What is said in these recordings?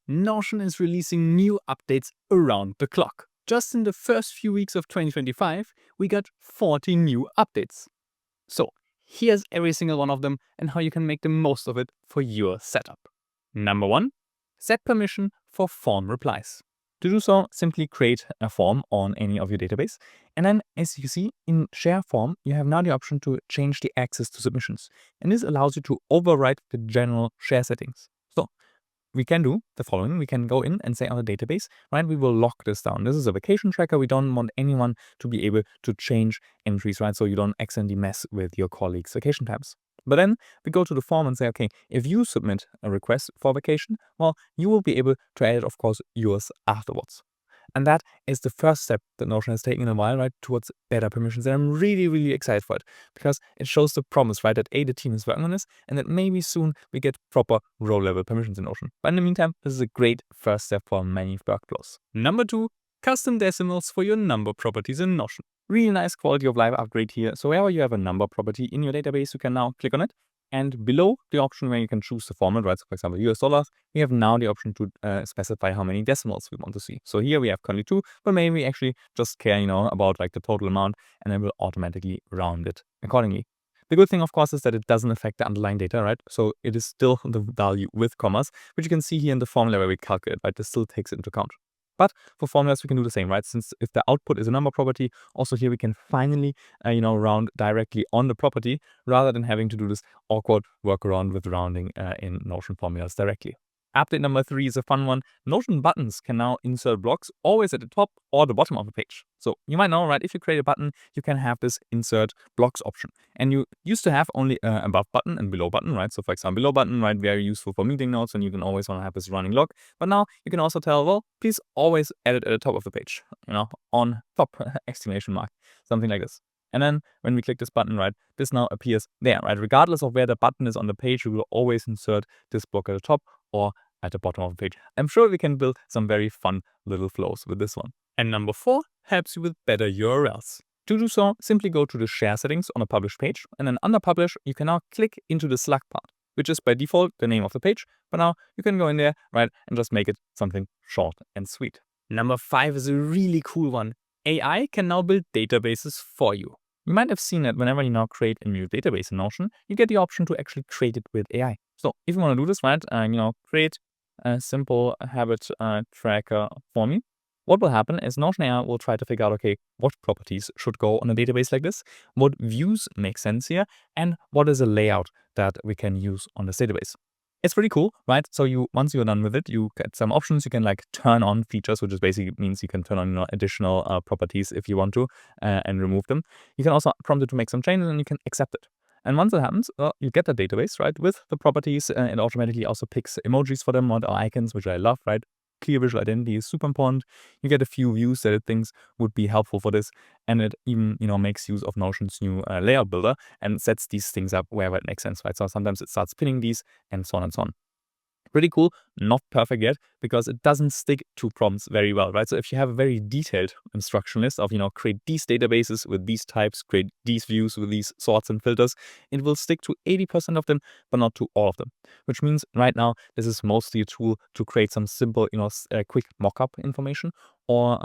Notion is releasing new updates around the clock. Just in the first few weeks of 2025, we got 40 new updates. So here's every single one of them and how you can make the most of it for your setup. Number 1, set permission for form replies. To do so, simply create a form on any of your database. And then, as you see, in Share Form, you have now the option to change the access to submissions. And this allows you to override the general share settings. So we can do the following. We can go in and say on the database, right, we will lock this down. This is a vacation tracker. We don't want anyone to be able to change entries, right? So you don't accidentally mess with your colleagues' vacation tabs. But then we go to the form and say, okay, if you submit a request for vacation, well, you will be able to add, of course, yours afterwards. And that is the first step that Notion has taken a while, right, towards better permissions. And I'm really, really excited for it because it shows the promise, right, that the team is working on this and that maybe soon we get proper row-level permissions in Notion. But in the meantime, this is a great first step for many workflows. Number 2, custom decimals for your number properties in Notion. Really nice quality of life upgrade here. So wherever you have a number property in your database, you can now click on it. And below the option where you can choose the format, right? So for example, US dollars, we have now the option to specify how many decimals we want to see. So here we have currently 2, but maybe we actually just care, about like the total amount, and then we'll automatically round it accordingly. The good thing, of course, is that it doesn't affect the underlying data, right? So it is still the value with commas, which you can see here in the formula where we calculate, right? This still takes it into account. But for formulas, we can do the same, right? Since if the output is a number property, also here we can finally, round directly on the property rather than having to do this awkward workaround with rounding in Notion formulas directly. Update number 3 is a fun one. Notion buttons can now insert blocks always at the top or the bottom of the page. So you might know, right, if you create a button, you can have this insert blocks option. And you used to have only above button and below button, right? So for example, below button, right, very useful for meeting notes, and you can always want to have this running log. But now you can also tell, well, please always add it at the top of the page, on top, exclamation mark, something like this. And then when we click this button, right, this now appears there, right? Regardless of where the button is on the page, we will always insert this block at the top or at the bottom of the page. I'm sure we can build some very fun little flows with this one. And number 4 helps you with better URLs. To do so, simply go to the share settings on a published page, and then under publish, you can now click into the slug part, which is by default the name of the page. But now you can go in there, right, and just make it something short and sweet. Number 5 is a really cool one. AI can now build databases for you. You might have seen that whenever you now create a new database in Notion, you get the option to actually create it with AI. So if you want to do this, right, create a simple habit tracker for me. What will happen is Notion AI will try to figure out, okay, what properties should go on a database like this, what views make sense here, and what is a layout that we can use on this database. It's pretty cool, right? So once you're done with it, you get some options. You can like turn on features, which is basically means you can turn on additional properties if you want to and remove them. You can also prompt it to make some changes and you can accept it. And once that happens, you get the database, right, with the properties. It automatically also picks emojis for them or icons, which I love, right? Clear visual identity is super important. You get a few views that it thinks would be helpful for this, and it even makes use of Notion's new layout builder and sets these things up wherever it makes sense, right? So sometimes it starts pinning these and so on and so on. Pretty cool, not perfect yet because it doesn't stick to prompts very well, right? So if you have a very detailed instruction list of, create these databases with these types, create these views with these sorts and filters, it will stick to 80% of them, but not to all of them. Which means right now, this is mostly a tool to create some simple, quick mock-up information. Or,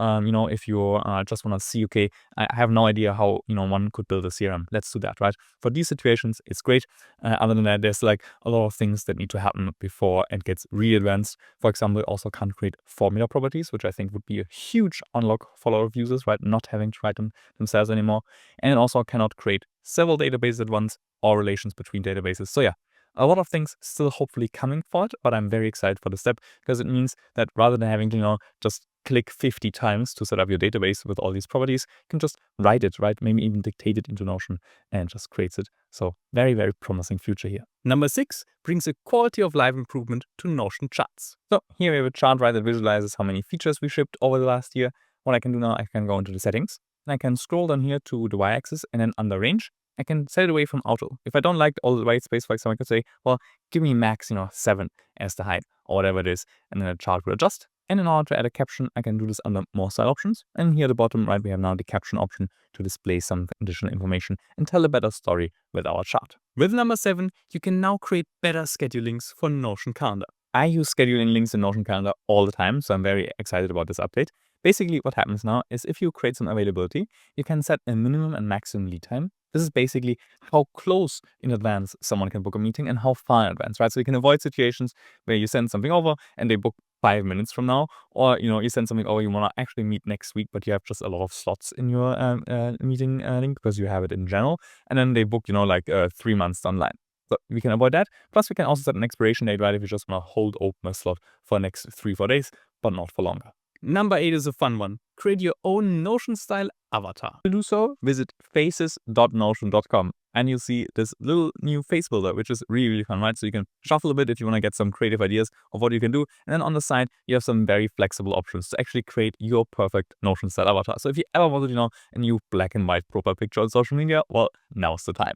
if you just want to see, okay, I have no idea how, one could build a CRM. Let's do that, right? For these situations, it's great. Other than that, there's like a lot of things that need to happen before it gets really advanced. For example, it also can't create formula properties, which I think would be a huge unlock for a lot of users, right? Not having to write them themselves anymore. And it also cannot create several databases at once or relations between databases. So yeah, a lot of things still hopefully coming for it, but I'm very excited for the step because it means that rather than having to, just click 50 times to set up your database with all these properties, you can just write it, right? Maybe even dictate it into Notion and just creates it. So very, very promising future here. Number 6 brings a quality of life improvement to Notion charts. So here we have a chart, right, that visualizes how many features we shipped over the last year. What I can do now, I can go into the settings and I can scroll down here to the y-axis and then under range, I can set it away from auto. If I don't like all the white space, for example, I could say, well, give me max, 7 as the height or whatever it is, and then the chart will adjust. And in order to add a caption, I can do this under more style options. And here at the bottom, right, we have now the caption option to display some additional information and tell a better story with our chart. With number 7, you can now create better schedulings for Notion Calendar. I use scheduling links in Notion Calendar all the time, so I'm very excited about this update. Basically, what happens now is if you create some availability, you can set a minimum and maximum lead time. This is basically how close in advance someone can book a meeting and how far in advance, right? So you can avoid situations where you send something over and they book 5 minutes from now, or you send something over, you want to actually meet next week, but you have just a lot of slots in your meeting link because you have it in general, and then they book 3 months down the line. So we can avoid that. Plus, we can also set an expiration date, right? If you just want to hold open a slot for the next 3-4 days, but not for longer. Number 8 is a fun one. Create your own Notion-style avatar. To do so, visit faces.notion.com and you'll see this little new face builder, which is really, really fun, right? So you can shuffle a bit if you want to get some creative ideas of what you can do. And then on the side, you have some very flexible options to actually create your perfect Notion-style avatar. So if you ever wanted, a new black and white profile picture on social media, well, now's the time.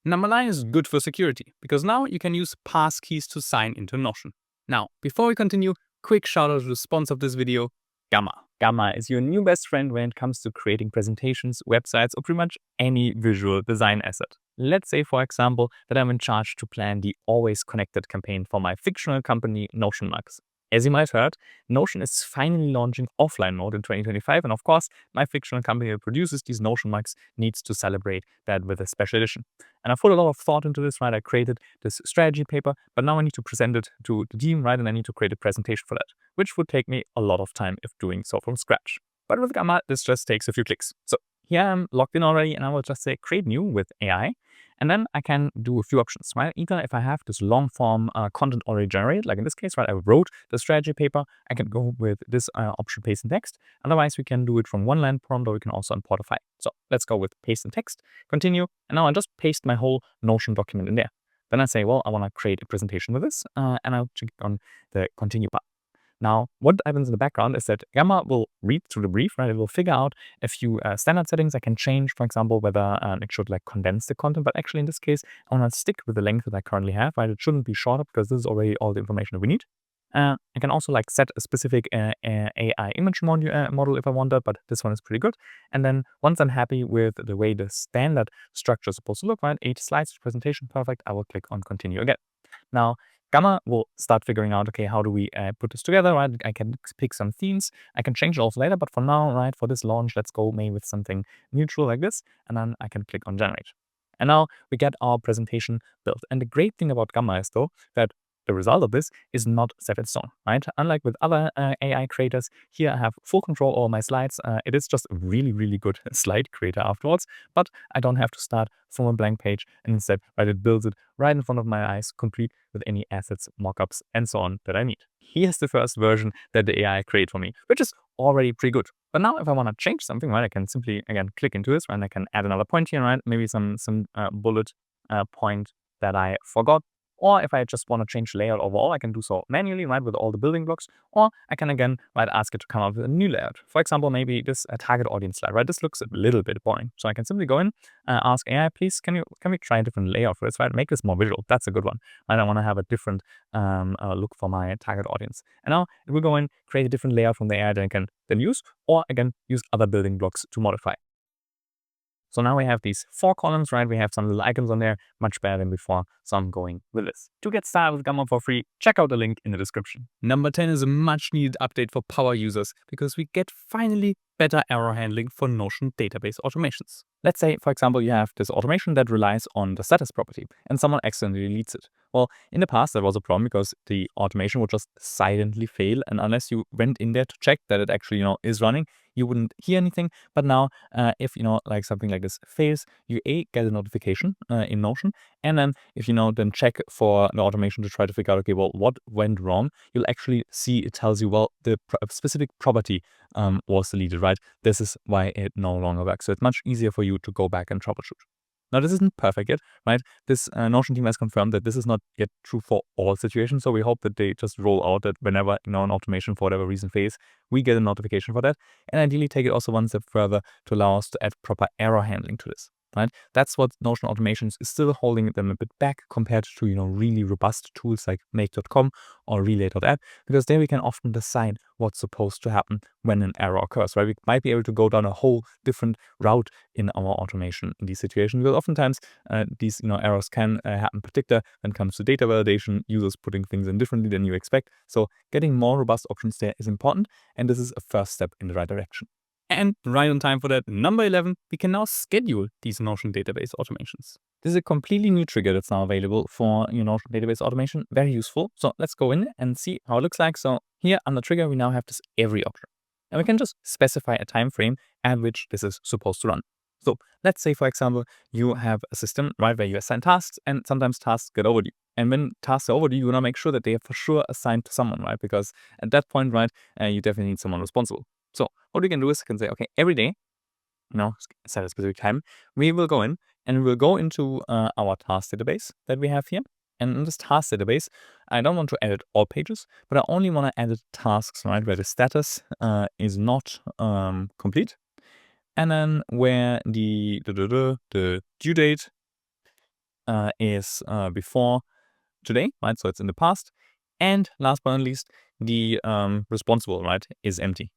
Number 9 is good for security, because now you can use passkeys to sign into Notion. Now, before we continue, quick shout out to the sponsor of this video, Gamma. Gamma is your new best friend when it comes to creating presentations, websites, or pretty much any visual design asset. Let's say, for example, that I'm in charge to plan the Always Connected campaign for my fictional company, Notion Mugs. As you might have heard, Notion is finally launching offline mode in 2025, and of course, my fictional company that produces these Notion mugs needs to celebrate that with a special edition. And I put a lot of thought into this, right? I created this strategy paper, but now I need to present it to the team, right? And I need to create a presentation for that, which would take me a lot of time if doing so from scratch. But with Gamma, this just takes a few clicks. So here I'm logged in already, and I will just say create new with AI. And then I can do a few options, right? Either if I have this long form content already generated, like in this case, right, I wrote the strategy paper, I can go with this option paste in text. Otherwise, we can do it from one line prompt, or we can also import a file. So let's go with paste in text, continue. And now I just paste my whole Notion document in there. Then I say, well, I want to create a presentation with this, and I'll click on the continue button. Now, what happens in the background is that Gamma will read through the brief, right? It will figure out a few standard settings I can change, for example, whether it should condense the content. But actually, in this case, I want to stick with the length that I currently have, right? It shouldn't be shorter because this is already all the information that we need. I can also set a specific AI image model if I want that, but this one is pretty good. And then once I'm happy with the way the standard structure is supposed to look, right? 8 slides, presentation, perfect. I will click on continue again. Now, Gamma will start figuring out, okay, how do we put this together, right? I can pick some themes. I can change it also later, but for now, right, for this launch, let's go maybe with something neutral like this, and then I can click on generate. And now we get our presentation built. And the great thing about Gamma is, though, that the result of this is not set in stone, right? Unlike with other AI creators, here I have full control over my slides. It is just a really, really good slide creator afterwards, but I don't have to start from a blank page, and instead, right, it builds it right in front of my eyes, complete with any assets, mockups, and so on that I need. Here's the first version that the AI created for me, which is already pretty good. But now if I want to change something, right, I can simply, again, click into this, right, and I can add another point here, right, maybe some bullet point that I forgot. Or if I just want to change layout overall, I can do so manually, right, with all the building blocks. Or I can, again, right, ask it to come up with a new layout. For example, maybe this target audience slide, right? This looks a little bit boring. So I can simply go in, ask AI, please, can we try a different layout for this, right? Make this more visual. That's a good one. I don't want to have a different look for my target audience. And now it will go in, create a different layout from the AI that I can then use, or again, use other building blocks to modify. So now we have these 4 columns, right? We have some little icons on there, much better than before. So I'm going with this. To get started with Gamma for free, check out the link in the description. Number 10 is a much needed update for power users because we get finally better error handling for Notion database automations. Let's say, for example, you have this automation that relies on the status property and someone accidentally deletes it. Well, in the past, that was a problem because the automation would just silently fail. And unless you went in there to check that it actually, is running, you wouldn't hear anything. But now, if, something like this fails, you get a notification in Notion. And then if, then check for the automation to try to figure out, okay, well, what went wrong? You'll actually see it tells you, well, the specific property was deleted, right? This is why it no longer works. So it's much easier for you to go back and troubleshoot. Now, this isn't perfect yet, right? This Notion team has confirmed that this is not yet true for all situations. So we hope that they just roll out that whenever, an automation for whatever reason fails, we get a notification for that. And ideally take it also one step further to allow us to add proper error handling to this. right? That's what Notion automations is still holding them a bit back compared to, really robust tools like make.com or relay.app, because there we can often decide what's supposed to happen when an error occurs, right? We might be able to go down a whole different route in our automation in these situations, because oftentimes these, errors can happen, particularly when it comes to data validation, users putting things in differently than you expect. So getting more robust options there is important, and this is a first step in the right direction. And right on time for that, number 11, we can now schedule these Notion database automations. This is a completely new trigger that's now available for your Notion database automation. Very useful. So let's go in and see how it looks like. So here under trigger, we now have this every option. And we can just specify a time frame at which this is supposed to run. So let's say, for example, you have a system, right, where you assign tasks, and sometimes tasks get overdue. And when tasks are overdue, you want to make sure that they are for sure assigned to someone, right? Because at that point, right, you definitely need someone responsible. So what we can do is we can say, okay, every day, set a specific time, we will go in and we will go into our task database that we have here. And in this task database, I don't want to edit all pages, but I only want to edit tasks, right, where the status is not complete. And then where the due date is before today, right? So it's in the past. And last but not least, the responsible, right, is empty.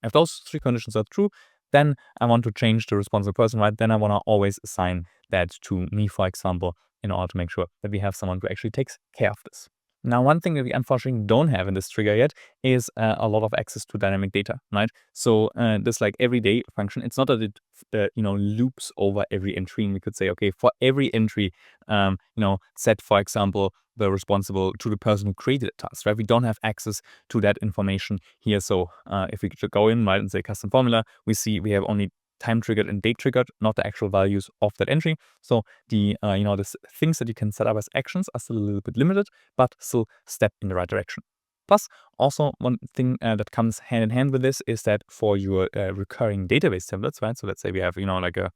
If those three conditions are true, then I want to change the responsible person, right? Then I want to always assign that to me, for example, in order to make sure that we have someone who actually takes care of this. Now, one thing that we unfortunately don't have in this trigger yet is a lot of access to dynamic data, right? So this like everyday function, it's not that it loops over every entry, and we could say, okay, for every entry, set, for example, the responsible to the person who created the task, right? We don't have access to that information here. So if we could go in, right, and say custom formula, we see we have only time triggered and date triggered, not the actual values of that entry. So the the things that you can set up as actions are still a little bit limited, but still step in the right direction. Plus, also one thing that comes hand in hand with this is that for your recurring database templates, right? So let's say we have like a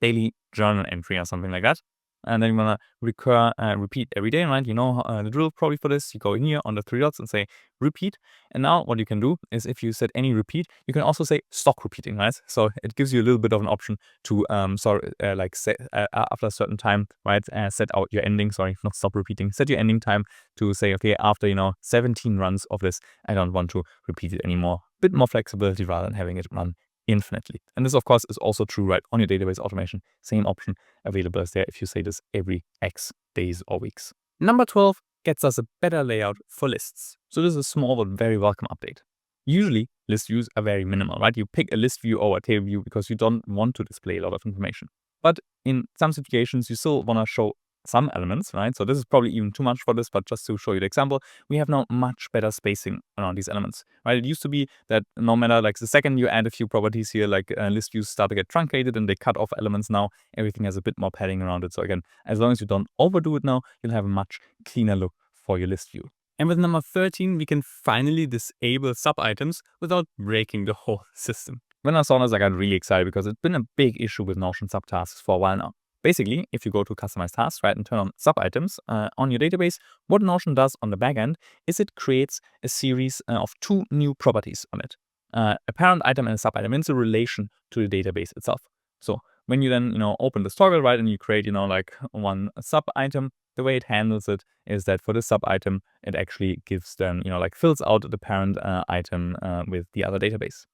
daily journal entry or something like that. And then you want to repeat every day, right? You know the drill probably for this. You go in here on the three dots and say repeat. And now what you can do is if you set any repeat, you can also say stop repeating, right? So it gives you a little bit of an option to set after a certain time, right? Set out your ending, sorry, not stop repeating. Set your ending time to say, okay, after 17 runs of this, I don't want to repeat it anymore. Bit more flexibility rather than having it run infinitely. And this, of course, is also true, right, on your database automation. Same option available as there if you say this every X days or weeks. Number 12 gets us a better layout for lists. So this is a small but very welcome update. Usually, list views are very minimal, right? You pick a list view or a table view because you don't want to display a lot of information. But in some situations, you still want to show some elements, right? So this is probably even too much for this, but just to show you the example, we have now much better spacing around these elements, right? It used to be that no matter like the second you add a few properties here, like list views start to get truncated and they cut off elements. Now everything has a bit more padding around it. So again, as long as you don't overdo it now, you'll have a much cleaner look for your list view. And with number 13, we can finally disable sub-items without breaking the whole system. When I saw this, I got really excited because it's been a big issue with Notion subtasks for a while now. Basically, if you go to customize tasks, right, and turn on sub-items on your database, what Notion does on the back end is it creates a series of two new properties on it. A parent item and a sub-item. It's a relation to the database itself. So when you then, open this toggle, right, and you create, like one sub-item, the way it handles it is that for the sub-item, it actually gives them, fills out the parent item with the other database.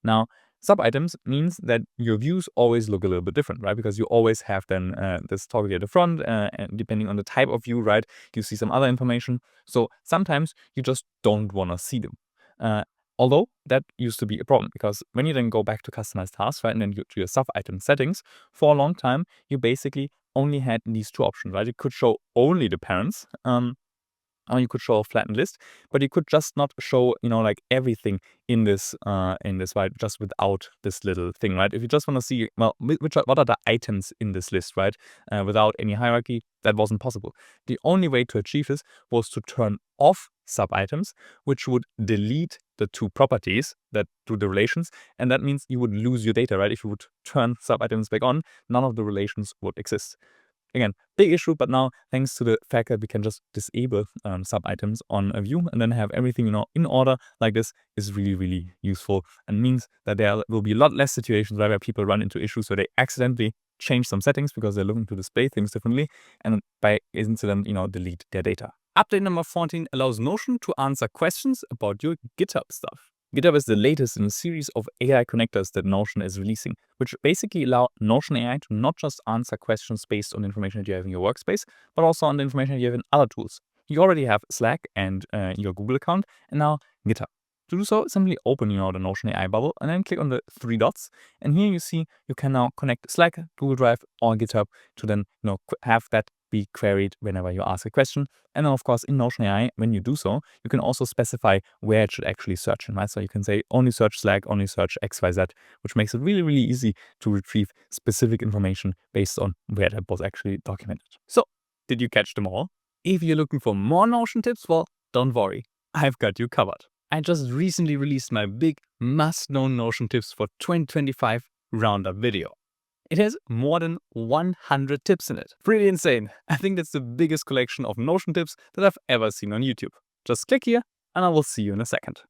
Now, sub-items means that your views always look a little bit different, right? Because you always have then this toggle at the front, and depending on the type of view, right, you see some other information. So sometimes you just don't want to see them. Although that used to be a problem because when you then go back to customize tasks, right, and then go to your sub-item settings, for a long time, you basically only had these two options, right? You could show only the parents, or you could show a flattened list, but you could just not show, like everything in this, right, just without this little thing, right? If you just want to see, well, what are the items in this list, right, without any hierarchy, that wasn't possible. The only way to achieve this was to turn off sub-items, which would delete the two properties that do the relations, and that means you would lose your data, right? If you would turn sub-items back on, none of the relations would exist. Again, big issue, but now thanks to the fact that we can just disable sub-items on a view and then have everything, in order like this is really, really useful, and means that there will be a lot less situations where people run into issues where they accidentally change some settings because they're looking to display things differently, and by incident, delete their data. Update number 14 allows Notion to answer questions about your GitHub stuff. GitHub is the latest in a series of AI connectors that Notion is releasing, which basically allow Notion AI to not just answer questions based on the information that you have in your workspace, but also on the information that you have in other tools. You already have Slack and your Google account, and now GitHub. To do so, simply open the Notion AI bubble and then click on the 3 dots. And here you see you can now connect Slack, Google Drive, or GitHub to then have that be queried whenever you ask a question. And then, of course, in Notion AI, when you do so, you can also specify where it should actually search in, right? So you can say only search Slack, only search XYZ, which makes it really, really easy to retrieve specific information based on where that was actually documented. So, did you catch them all? If you're looking for more Notion tips, well, don't worry, I've got you covered. I just recently released my big must-know Notion tips for 2025 roundup video. It has more than 100 tips in it. Pretty insane. I think that's the biggest collection of Notion tips that I've ever seen on YouTube. Just click here and I will see you in a second.